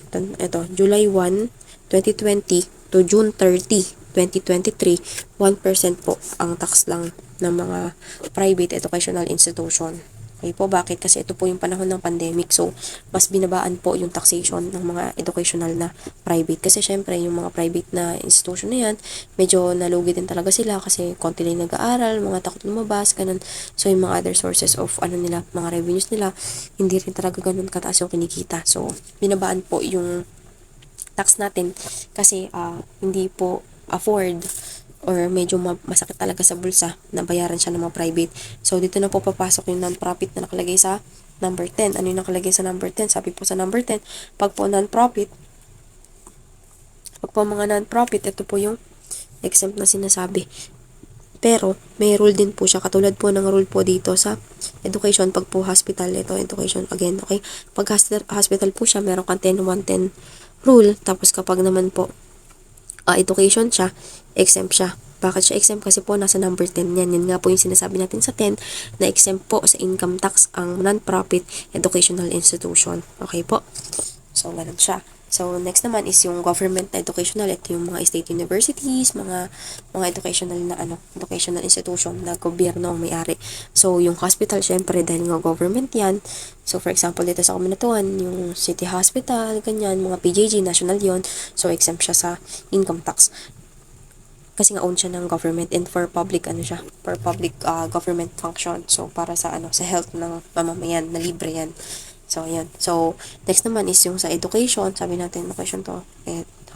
July 1, 2020 to June 30, 2023, 1% po ang tax lang ng mga private educational institution. Okay po, bakit? Kasi ito po yung panahon ng pandemic. So, mas binabaan po yung taxation ng mga educational na private. Kasi syempre, yung mga private na institution na yan, medyo nalugi din talaga sila kasi konti lang nag-aaral, mga takot lumabas, ganun. So, yung mga other sources of nila, mga revenues nila, hindi rin talaga ganun kataas yung kinikita. So, binabaan po yung tax natin kasi hindi po afford or medyo masakit talaga sa bulsa na bayaran siya ng mga private. So, dito na po papasok yung non-profit na nakalagay sa number 10. Ano yung nakalagay sa number 10? Sabi po sa number 10, pag po mga non-profit, ito po yung exempt na sinasabi. Pero, may rule din po siya. Katulad po ng rule po dito sa education. Pag po hospital, ito education again, okay? Pag hospital po siya, meron kang 10-1-10 rule. Tapos kapag naman po education siya, exempt siya. Bakit siya exempt? Kasi po nasa number 10 yan. Yan nga po yung sinasabi natin sa 10 na exempt po sa income tax ang non-profit educational institution. Okay po? So, ganun siya. So, next naman is yung government na educational. Ito yung mga state universities, mga educational na educational institution na gobyerno ang may-ari. So, yung hospital, syempre, dahil nga government yan. So, for example, dito sa Kaminatuan, yung city hospital, ganyan, mga PJG, national yon. So, exempt siya sa income tax. Kasi nga own siya ng government and for public for public government function. So, para sa sa health ng mamamayan, na libre yan. So, ayan. So, next naman is yung sa education. Sabi natin, education to,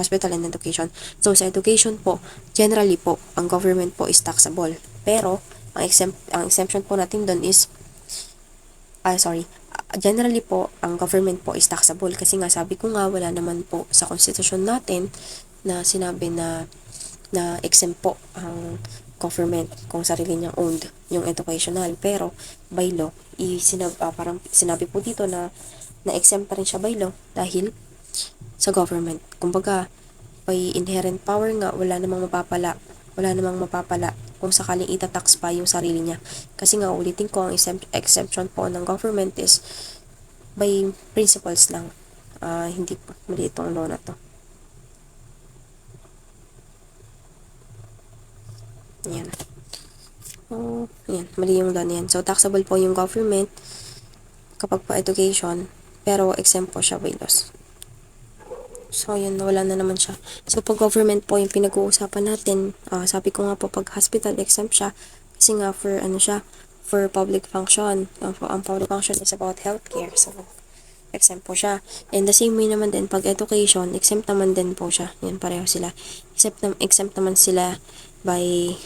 hospital and education. So, sa education po, generally po, ang government po is taxable. Pero, ang exemption po natin doon is, generally po, ang government po is taxable. Kasi nga, sabi ko nga, wala naman po sa konstitusyon natin na sinabi na exempt po ang government kung sarili niyang owned yung educational. Pero, by law, parang sinabi po dito na exempt pa rin siya by law dahil sa government. Kumbaga, by inherent power nga, wala namang mapapala kung sakaling itatax pa yung sarili niya. Kasi nga, ulitin ko, ang exemption po ng government is by principles lang. Hindi po mali itong law na to. Yan. Yan, mali yung law na yan. So, taxable po yung government kapag po education, pero exempt po siya by laws. So, yun, wala na naman siya. So, pag government po yung pinag-uusapan natin, sabi ko nga po, pag hospital, exempt siya. Kasi nga, for public function. Ang public function is about healthcare. So, exempt po siya. And the same way naman din, pag education, exempt naman din po siya. Yan, pareho sila. Exempt naman sila by,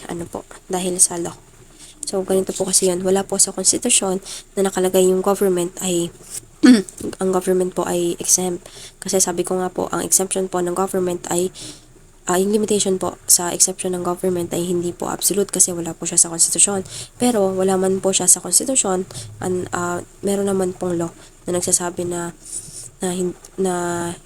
dahil sa law. So, ganito po kasi yun. Wala po sa konstitusyon na nakalagay yung government ay ang government po ay exempt. Kasi sabi ko nga po, ang exemption po ng government ay yung limitation po sa exception ng government ay hindi po absolute kasi wala po siya sa konstitusyon. Pero wala man po siya sa konstitusyon, meron naman pong law na nagsasabi na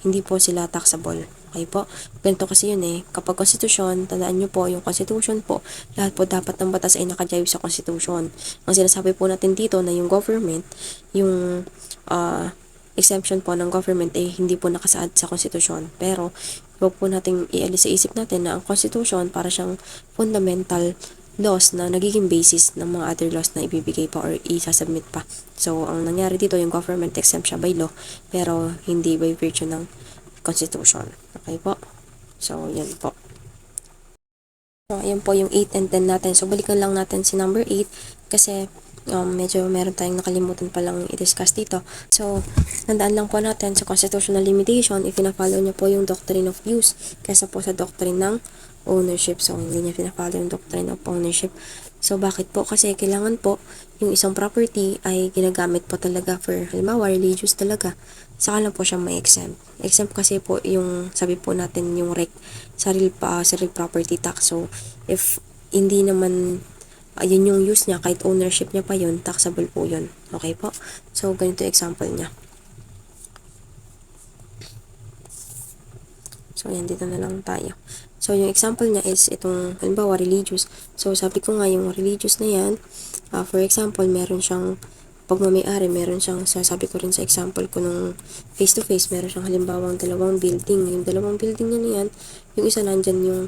hindi po sila taxable. Okay po? Ganito kasi yun Kapag konstitusyon, tandaan nyo po, yung constitution po, lahat po dapat ng batas ay nakadrive sa constitution. Ang sinasabi po natin dito na yung government, yung exemption po ng government ay hindi po nakasaad sa konstitusyon. Pero, huwag po nating ialis sa isip natin na ang constitution para siyang fundamental laws na nagiging basis ng mga other laws na ibibigay pa or isasubmit pa. So, ang nangyari dito, yung government exempt siya by law, pero hindi by virtue ng constitution. Okay po? So, yan po. So, ayan po yung 8 and 10 natin. So, balikan lang natin si number 8 kasi medyo meron tayong nakalimutan palang i-discuss dito. So, tandaan lang po natin sa constitutional limitation, ipina-follow niya po yung doctrine of use kaysa po sa doctrine ng ownership. So, hindi niya pina-follow yung doctrine of ownership. So, bakit po? Kasi kailangan po yung isang property ay ginagamit po talaga for, halimbawa, religious talaga. Saka lang po siya may exempt. Exempt kasi po yung, sabi po natin, yung REC, sa real property tax. So, if hindi naman yun yung use niya, kahit ownership niya pa yun, taxable po yun. Okay po? So, ganito yung example niya. So, ayan, dito na lang tayo. So, yung example niya is itong, halimbawa, religious. So, sabi ko nga, yung religious na yan, for example, meron siyang pagmamayari, meron siyang, sabi ko rin sa example ko nung face-to-face, meron siyang halimbawang dalawang building. Yung dalawang building niya na yan, yung isa nandyan yung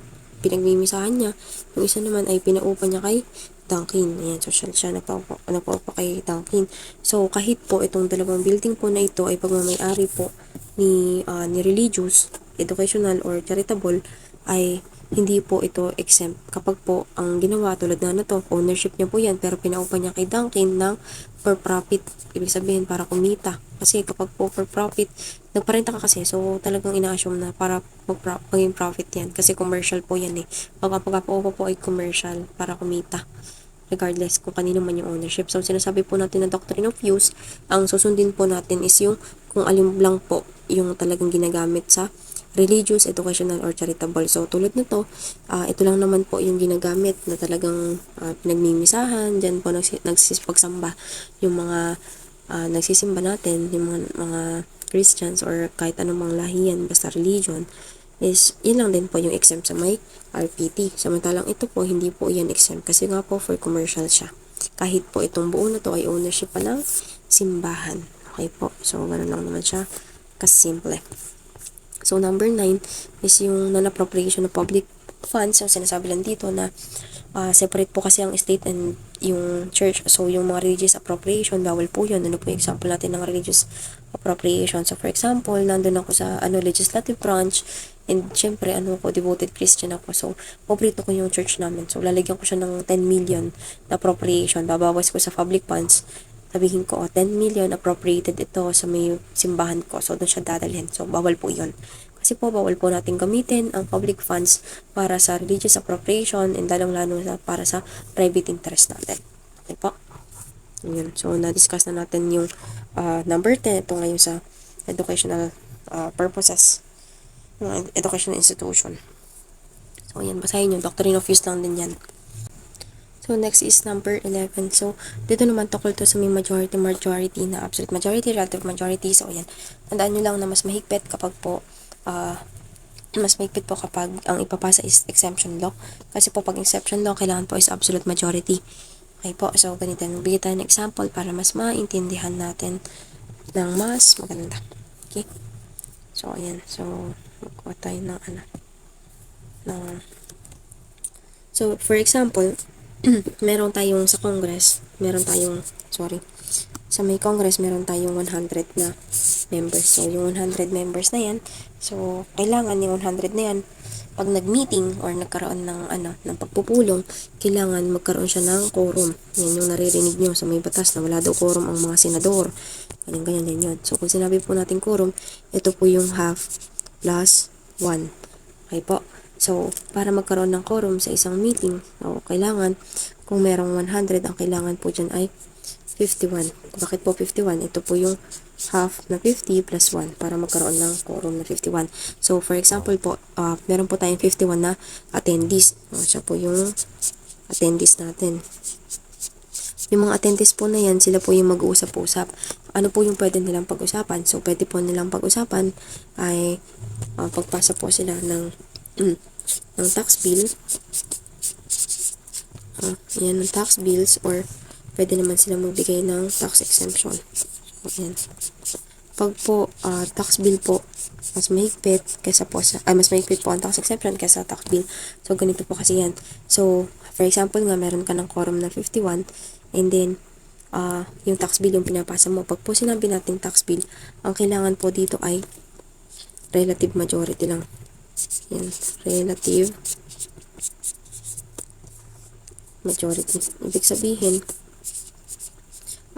pinagmimisahan niya, yung isa naman ay pinaupa niya kay Dunkin. Ayan, social siya, nagpaupa kay Dunkin. So, kahit po itong dalawang building po na ito ay pagmamayari po ni religious, educational, or charitable, ay hindi po ito exempt. Kapag po ang ginawa tulad na to, ownership niya po yan, pero pinaupa niya kay Dunkin ng for profit. Ibig sabihin, para kumita. Kasi kapag po for profit, nagparenta ka kasi, so talagang ina-assume na para maging profit yan. Kasi commercial po yan eh. Pagpapaupa po ay commercial para kumita, regardless kung kanino man yung ownership. So, sinasabi po natin na doctrine of use, ang susundin po natin is yung kung alin lang po yung talagang ginagamit sa religious, educational, or charitable. So, tulad nito, ito lang naman po yung ginagamit na talagang pinagmimisahan, dyan po nagsipagsamba yung mga nagsisimba natin, yung mga Christians or kahit anumang lahiyan, basta religion, is yun lang din po yung exempt sa may RPT. Samantalang ito po, hindi po yan exempt kasi nga po for commercial siya. Kahit po itong buo na to ay ownership pa ng simbahan. Okay po. So, ganun lang naman siya kasimple. So, number 9 is yung non-appropriation of public funds. So, sinasabi lang dito na separate po kasi ang state and yung church. So, yung mga religious appropriation, bawal po yun. Ano po yung example natin ng religious appropriation? So, for example, nandun ako sa legislative branch, and syempre, devoted Christian ako. So, paborito ko yung church namin. So, lalagyan ko siya ng 10 million na appropriation. Babawas ko sa public funds. Sabihin ko, 10 million appropriated ito sa may simbahan ko. So, doon siya dadalhin. So, bawal po yun. Kasi po, bawal po natin gamitin ang public funds para sa religious appropriation and lalong-lalo para sa private interest natin. Okay po? Yun. So, na-discuss na natin yung number 10. Ito ngayon sa educational purposes. Yung educational institution. So, yan. Basahin yung doctrine of use lang din yan. So, next is number 11. So, dito naman tukol to sa may majority na absolute majority, relative majority. So, ayan. Tandaan nyo lang na mas mahigpit kapag po, ang ipapasa is exemption law. Kasi po, pag exception law, kailangan po is absolute majority. Okay po. So, ganito. Nagbigay tayo ng example para mas maintindihan natin ng mas maganda. Okay? So, ayan. So, magkuha tayo ng So, for example, meron tayong sa Congress, sa may Congress, meron tayong 100 na members. So, yung 100 members na yan, so, kailangan yung 100 na yan, pag nag-meeting or nagkaroon ng pagpupulong, kailangan magkaroon siya ng quorum. Yan yung naririnig nyo sa may batas na wala daw quorum ang mga senador. Ganyan yun. So, kung sinabi po natin quorum, ito po yung half plus 1. Okay po. So, para magkaroon ng quorum sa isang meeting, kailangan, kung merong 100, ang kailangan po dyan ay 51. Bakit po 51? Ito po yung half na 50 plus 1 para magkaroon ng quorum na 51. So, for example po, meron po tayong 51 na attendees. Siya po yung attendees natin. Yung mga attendees po na yan, sila po yung mag-uusap-usap. Ano po yung pwede nilang pag-usapan? So, pwede po nilang pag-usapan ay pagpasa po sila ng tax bill. Ayan, ng tax bills, or pwede naman sila magbigay ng tax exemption. So, ayan. Pag po, tax bill po, mas mahigpit po ang tax exemption kaysa tax bill. So, ganito po kasi yan. So, for example nga, meron ka ng quorum na 51, and then, yung tax bill yung pinapasa mo. Pag po sinabi natin tax bill, ang kailangan po dito ay relative majority lang. Yan, relative majority. Ibig sabihin,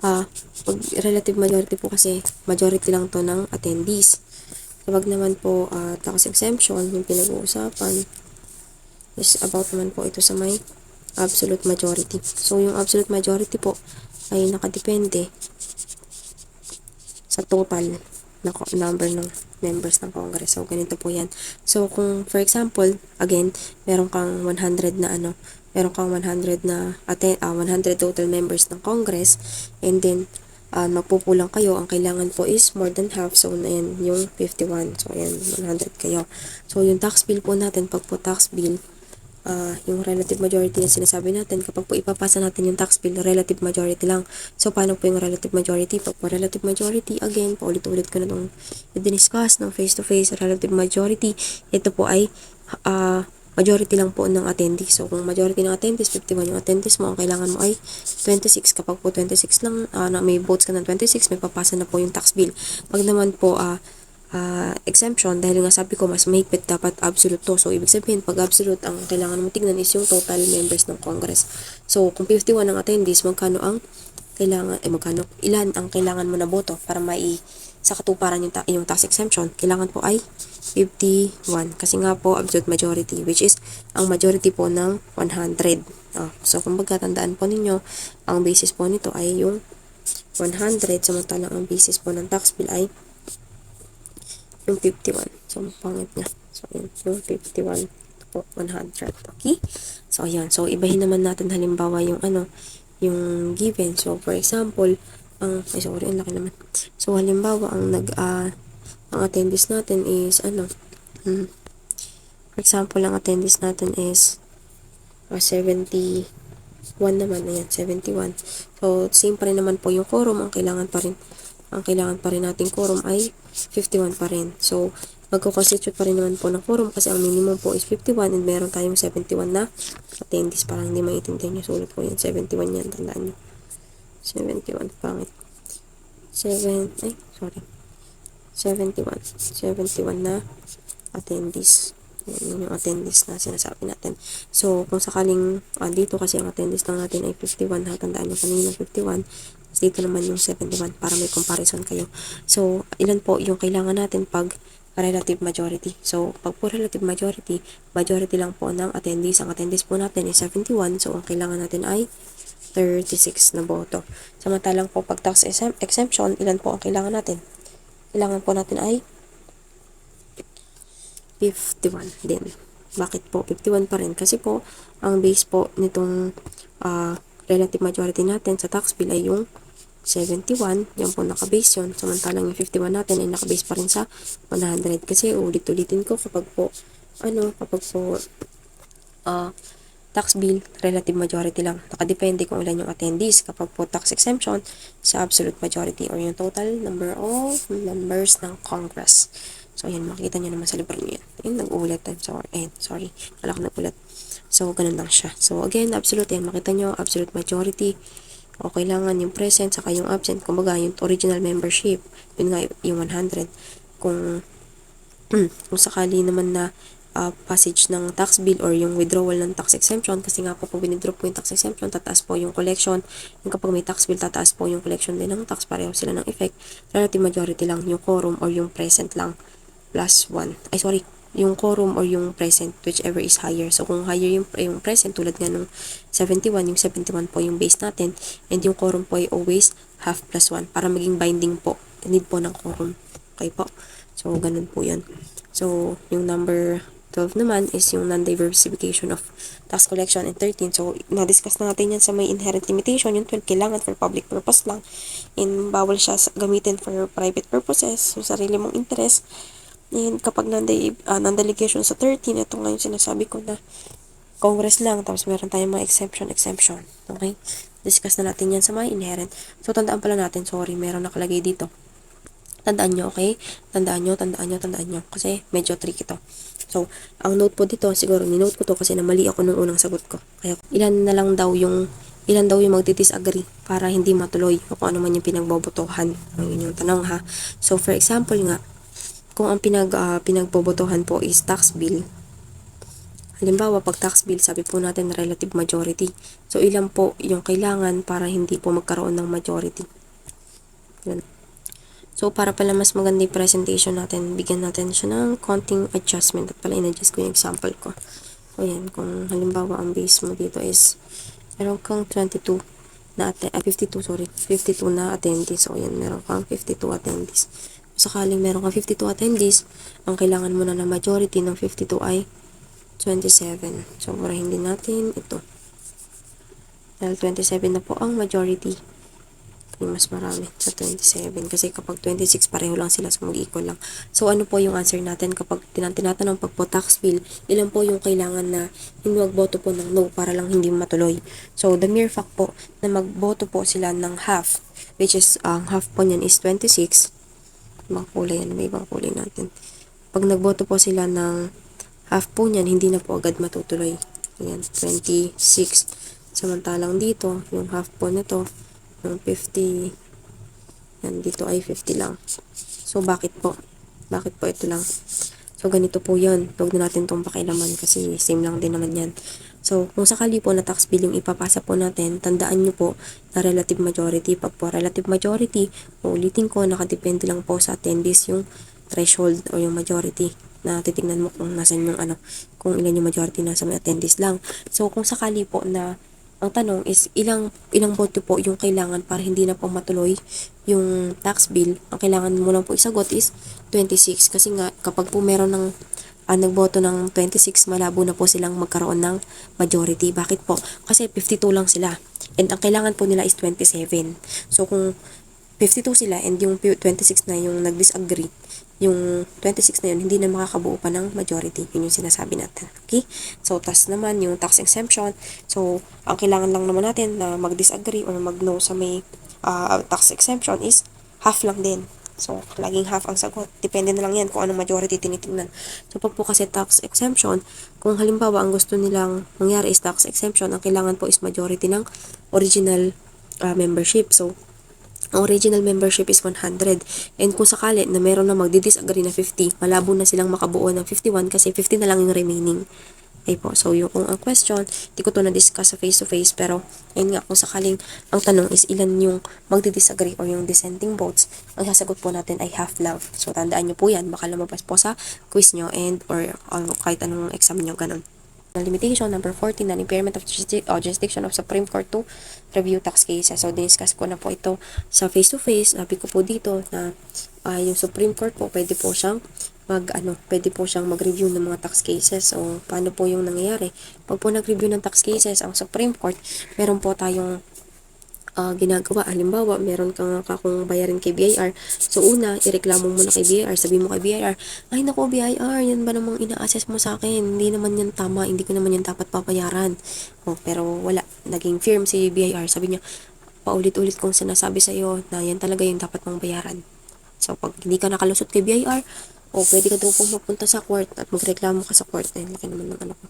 pag relative majority po kasi, majority lang to ng attendees. Kapag naman po tax exemption, yung pinag-uusapan, is about naman po ito sa may absolute majority. So, yung absolute majority po ay nakadepende sa total na number ng members ng Congress. So, ganito po yan. So, kung for example, again, meron kang 100 na meron kang 100 na 100 total members ng Congress, and then magpupulang kayo, ang kailangan po is more than half. So, ayan, yung 51. So, ayan, 100 kayo. So, yung tax bill po natin, pag po tax bill, yung relative majority na sinasabi natin, kapag po ipapasa natin yung tax bill, relative majority lang. So, paano po yung relative majority? Pag po relative majority, again, paulit-ulit ko na itong i-discuss ng face-to-face, relative majority, ito po ay majority lang po ng attendees. So, kung majority ng attendees, 51 yung attendees mo, ang kailangan mo ay 26. Kapag po 26 lang, na may votes ka ng 26, may papasa na po yung tax bill. Pag naman po, exemption, dahil nga sabi ko mas mahigpit, dapat absolute to. So, ibig sabihin, pag absolute, ang kailangan mo tignan is yung total members ng Congress. So, kung 51 ang attendees, magkano ang kailangan, ilan ang kailangan mo na boto para sa katuparan yung tax exemption, kailangan po ay 51. Kasi nga po, absolute majority, which is ang majority po ng 100. So, kung magkatandaan po ninyo, ang basis po nito ay yung 100, samantalang ang basis po ng tax bill ay yung 51. So, pangit niya. So, yun. Yung 51 po, 100. Okay? So, ayan. So, ibahin naman natin halimbawa yung yung given. So, for example, ang laki naman. So, halimbawa, ang attendees natin is, for example, ang attendees natin is 71 naman. Ayan, 71. So, same pa rin naman po yung quorum. Ang kailangan pa rin nating quorum ay 51 pa rin. So, magko-constitute pa rin naman po ng quorum kasi ang minimum po is 51 and meron tayong 71 na attendees. Parang hindi maiintindihan yung sulat ko yan. 71 yan, tandaan nyo. 71, pangit. 71 na attendees. Yan yung attendees na sinasabi natin. So, kung sakaling dito kasi ang attendees lang natin ay 51, tandaan nyo kanina 51, dito naman yung 71 para may comparison kayo. So, ilan po yung kailangan natin pag relative majority. So, pag po relative majority, majority lang po ng attendees. Ang attendees po natin is 71, so ang kailangan natin ay 36 na boto. Samantalang po pag tax exemption, ilan po ang kailangan natin? Kailangan po natin ay 51 din. Bakit po 51 pa rin? Kasi po, ang base po nitong relative majority natin sa tax bill ay yung 71. Yan po nakabase yun. Samantalang yung 51 natin ay nakabase pa rin sa 100. Kasi ulit-ulitin ko kapag po tax bill, relative majority lang. Nakadepende kung ilan yung attendees. Kapag po tax exemption, sa absolute majority or yung total number of members ng Congress. So, ayan, makikita nyo naman sa libro nyo yan. Ayun, nag-uulat. Sorry. Wala ko nag-ulat. So, ganun lang siya. So, again, absolute yan. Makita nyo, absolute majority. O, kailangan yung present, saka yung absent. Kumbaga, yung original membership. Yun nga, yung 100. Kung sakali naman na passage ng tax bill or yung withdrawal ng tax exemption, kasi nga po withdraw po yung tax exemption, tataas po yung collection. Yung kapag may tax bill, tataas po yung collection din ng tax, pareho sila ng effect. Relative majority lang yung quorum or yung present lang plus 1. Yung quorum or yung present, whichever is higher. So, kung higher yung present, tulad nga nung 71, yung 71 po yung base natin, and yung quorum po ay always half plus 1 para maging binding po. Need po ng quorum. Okay po? So, ganun po yan. So, yung number 12 naman is yung non-diversification of tax collection, and 13. So, na-discuss na natin yan sa may inherent limitation. Yung 12, kailangan for public purpose lang. And bawal siya gamitin for private purposes. So, sarili mong interest. And kapag non-delegation sa 13, ito nga yung sinasabi ko na Congress lang, tapos meron tayong mga exemption. Okay? Discuss na natin yan sa mga inherent. So, tandaan pala natin, meron nakalagay dito. Tandaan nyo, okay? Tandaan nyo. Kasi medyo tricky to. So, ang note po dito, siguro ni-note ko to kasi namali ako nung unang sagot ko. Kaya, ilan daw yung magdi-disagree para hindi matuloy o kung ano man yung pinagbobotohan. Yun yung tanong ha. So, for example nga, kung ang pinagbobotohan po is tax bill, Halimbawa, pag tax bill, sabi po natin relative majority. So, ilan po yung kailangan para hindi po magkaroon ng majority. Yan. So, para pala mas maganda yung presentation natin, bigyan natin siya ng konting adjustment. At pala, in-adjust ko yung example ko. So, yan. Kung halimbawa, ang base mo dito is, meron kang 22 na 52, sorry. 52 na attendees. So, yan. Meron kang 52 attendees. Sakaling meron kang 52 attendees, ang kailangan mo na na majority ng 52 ay 27. So, burahin din natin ito. Dahil 27 na po ang majority. Mas marami sa 27. Kasi kapag 26, pareho lang sila, so mag-equal lang. So, ano po yung answer natin kapag tinatanong pag po tax bill, ilan po yung kailangan na hindi magboto po ng no para lang hindi matuloy. So, the mere fact po na magboto po sila ng half, which is, ang half po niyan is 26. Ibang kulay yan, may ibang kulay natin. Pag nagboto po sila ng half po niyan, hindi na po agad matutuloy. Ayan, 26. Samantalang dito, yung half po nito, yung 50, yan, dito ay 50 lang. So, bakit po? Bakit po ito lang? So, ganito po yun. Huwag na natin itong pakialaman kasi same lang din naman yan. So, kung sakali po na tax bill yung ipapasa po natin, tandaan nyo po na relative majority. Pag po relative majority, ulitin ko, nakadepende lang po sa attendees yung threshold o yung majority na titignan mo kung nasan yung kung ilan yung majority, nasa may attendees lang. So, kung sakali po na ang tanong is ilang boto po yung kailangan para hindi na po matuloy yung tax bill. Ang kailangan mo lang po isagot is 26 kasi nga kapag po meron ng nagboto ng 26, malabo na po silang magkaroon ng majority. Bakit po? Kasi 52 lang sila. And ang kailangan po nila is 27. So kung 52 sila and yung 26 na yung nag-disagree, yung 26 na yun, hindi na makakabuo pa ng majority. Yun yung sinasabi natin. Okay? So, tas naman yung tax exemption. So, ang kailangan lang naman natin na mag-disagree or mag-no sa may tax exemption is half lang din. So, laging half ang sagot. Depende na lang yan kung anong majority tinitingnan. So, pag po kasi tax exemption, kung halimbawa ang gusto nilang mangyari is tax exemption, ang kailangan po is majority ng original membership. So, ang original membership is 100. And kung sakali na meron na magdi-disagree na 50, malabo na silang makabuo ng 51 kasi 50 na lang yung remaining. Okay po. So, yung kung ang question, di ko to na-discuss sa face-to-face, pero ayun nga, kung sakaling ang tanong is ilan yung magdi-disagree or yung dissenting votes, ang sasagot po natin ay half lang. So, tandaan nyo po yan. Baka lumabas po sa quiz nyo and or kahit anong exam nyo, ganun. Limitation number 14, non-impairment of jurisdiction of Supreme Court to review tax cases. So, diniscuss ko na po ito sa face-to-face. Sabi ko po dito na yung Supreme Court po, pwede po siyang mag-review ng mga tax cases. So, paano po yung nangyayari? Pag po nag-review ng tax cases, ang Supreme Court, meron po tayong ginagawa. Halimbawa, meron kang kakong bayarin kay BIR. So, una, ireklamo mo na kay BIR. Sabi mo kay BIR, ay nako BIR, yan ba namang ina-assess mo sa akin? Hindi naman yan tama, hindi ko naman yan dapat papayaran. Pero wala, naging firm si BIR. Sabi niya, paulit-ulit kong sinasabi sa iyo na yan talaga yung dapat mong bayaran. So, pag hindi ka nakalusot kay BIR, pwede ka daw pong mapunta sa court at magreklamo ka sa court. Ay, laki naman ng anak ko.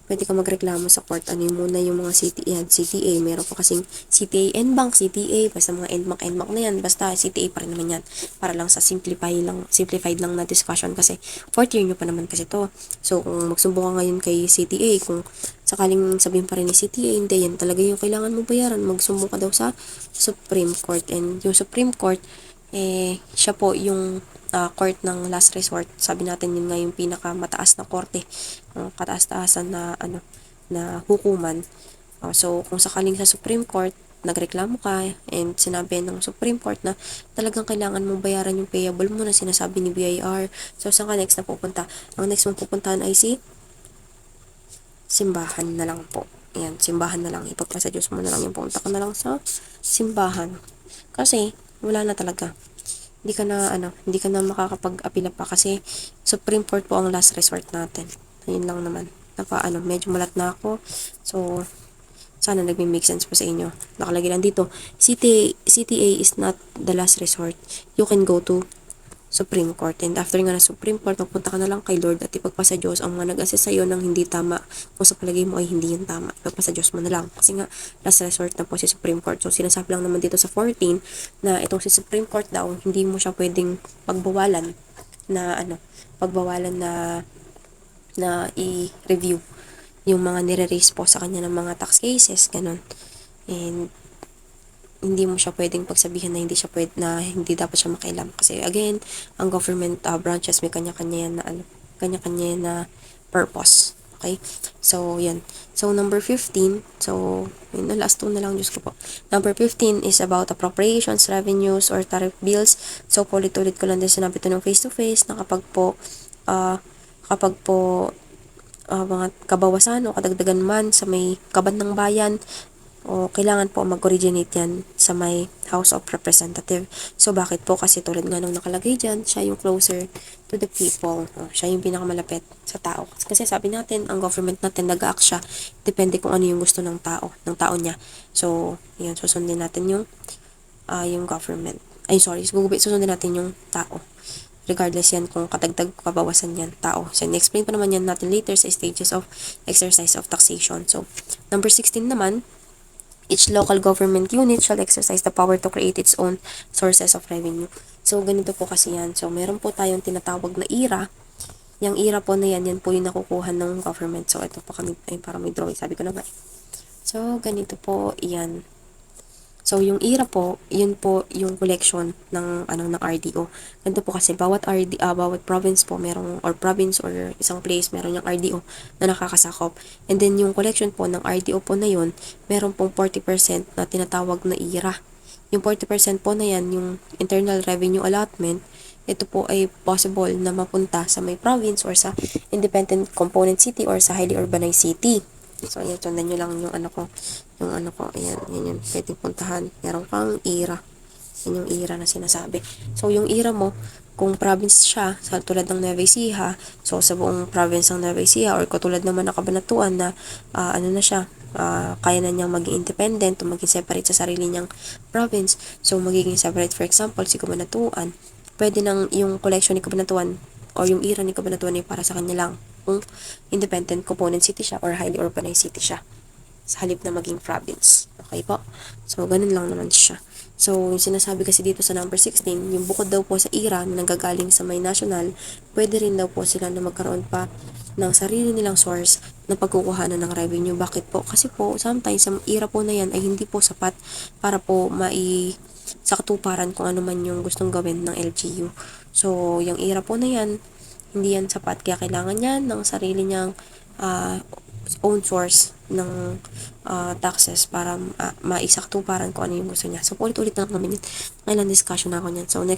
Pwede ka magreklamo sa court. Ano yung muna yung mga CTA. Meron pa kasing CTA NBank, CTA, basta mga NBank na yan. Basta CTA pa rin naman yan. Para lang sa simplified lang na discussion kasi 4th year nyo pa naman kasi to. So, kung magsumbong ka ngayon kay CTA, kung sakaling sabihin pa rin ni CTA, hindi yan talaga yung kailangan mo bayaran. Magsumbong ka daw sa Supreme Court. And yung Supreme Court, siya po yung court ng last resort. Sabi natin yun nga yung pinakamataas na korte, kataas-taasan na na hukuman. So kung sakaling sa Supreme Court nagreklamo ka and sinabi ng Supreme Court na talagang kailangan mong bayaran yung payable mo na sinasabi ni BIR. So saan ka next na pupunta? Ang next mong pupuntahan ay simbahan na lang po. Ayan, simbahan na lang. Ipagpasa Diyos mo na lang yung pumunta ka na lang sa simbahan. Kasi wala na talaga. Hindi ka na makakapag-apila pa kasi Supreme Court po ang last resort natin. Ayun lang naman. Medyo malat na ako. So, sana nagme-make sense po sa inyo. Nakalagay lang dito, CTA is not the last resort. You can go to Supreme Court. And after nga na Supreme Court, magpunta ka na lang kay Lord at ipagpasa Diyos ang mga nag-assess sa'yo ng hindi tama. Kung sa palagay mo ay hindi yan tama, ipagpasa Diyos mo na lang. Kasi nga, last resort na po si Supreme Court. So, sinasabi lang naman dito sa 14 na itong si Supreme Court daw, hindi mo siya pwedeng pagbawalan na na i-review yung mga nire-raise po sa kanya ng mga tax cases, ganun. And hindi mo siya pwedeng pagsabihan na hindi siya na hindi dapat siya makialam kasi again, ang government branches may kanya-kanya yan na kanya-kanya yan na purpose. Okay? So, yan. So, number 15. So, yun na, last two na lang, Diyos ko po. Number 15 is about appropriations, revenues, or tariff bills. So, ulit-ulit ko lang din sinabi ito ng face-to-face na kapag po mga kabawasan o kadagdagan man sa may kaban ng bayan, o kailangan po mag-originate yan sa may House of Representative. So, bakit po? Kasi tulad nga nung nakalagay dyan, siya yung closer to the people. Siya yung pinakamalapit sa tao. Kasi sabi natin, ang government natin, nag-act siya. Depende kung ano yung gusto ng tao niya. So, yun, susundin natin yung government. Ay, sorry, susundin natin yung tao. Regardless yan kung katagdag kabawasan yan, tao. So, in-explain pa naman yan natin later sa stages of exercise of taxation. So, number 16 naman, each local government unit shall exercise the power to create its own sources of revenue. So, ganito po kasi yan. So, meron po tayong tinatawag na IRA. Yung IRA po na yan po yung nakukuha ng government. So, ito po kami, ay parang may drawing, sabi ko na ba. So, ganito po, yan. So, yung IRA po, yun po yung collection ng RDO. Ganito po kasi bawat bawat province po merong or province or isang place meron yung RDO na nakakasakop. And then yung collection po ng RDO po na yun, meron pong 40% na tinatawag na IRA. Yung 40% po na yan, yung Internal Revenue Allotment, ito po ay possible na mapunta sa may province or sa independent component city or sa highly urbanized city. So, ayan, tundan nyo lang yung ayan, yan yung pwedeng puntahan. Meron kang IRA. Yan yung IRA na sinasabi. So, yung IRA mo, kung province siya, sa tulad ng Nueva Ecija, so sa buong province ng Nueva Ecija, or katulad naman ng Cabanatuan na, na siya, kaya na niyang maging independent o maging separate sa sarili niyang province. So, magiging separate, for example, si Cabanatuan, pwede nang yung collection ni Cabanatuan o yung IRA ni Cabanatuan ay para sa kanya lang kung independent component city siya or highly urbanized city siya sa halip na maging province. Okay po? So, ganun lang naman siya. So, yung sinasabi kasi dito sa number 16, yung bukod daw po sa IRA na nanggagaling sa may national, pwede rin daw po sila na magkaroon pa ng sarili nilang source na pagkukuhanan ng revenue. Bakit po? Kasi po, sometimes, ang IRA po na yan ay hindi po sapat para po sa katuparan kung ano man yung gustong gawin ng LGU. So, yung IRA po na yan, hindi yan sapat. Kaya kailangan niya ng sarili niyang own source ng taxes para maisaktuparan kung ano yung gusto niya. So, ulit-ulit na namin yun. Ngayon discussion ako niyan. So, next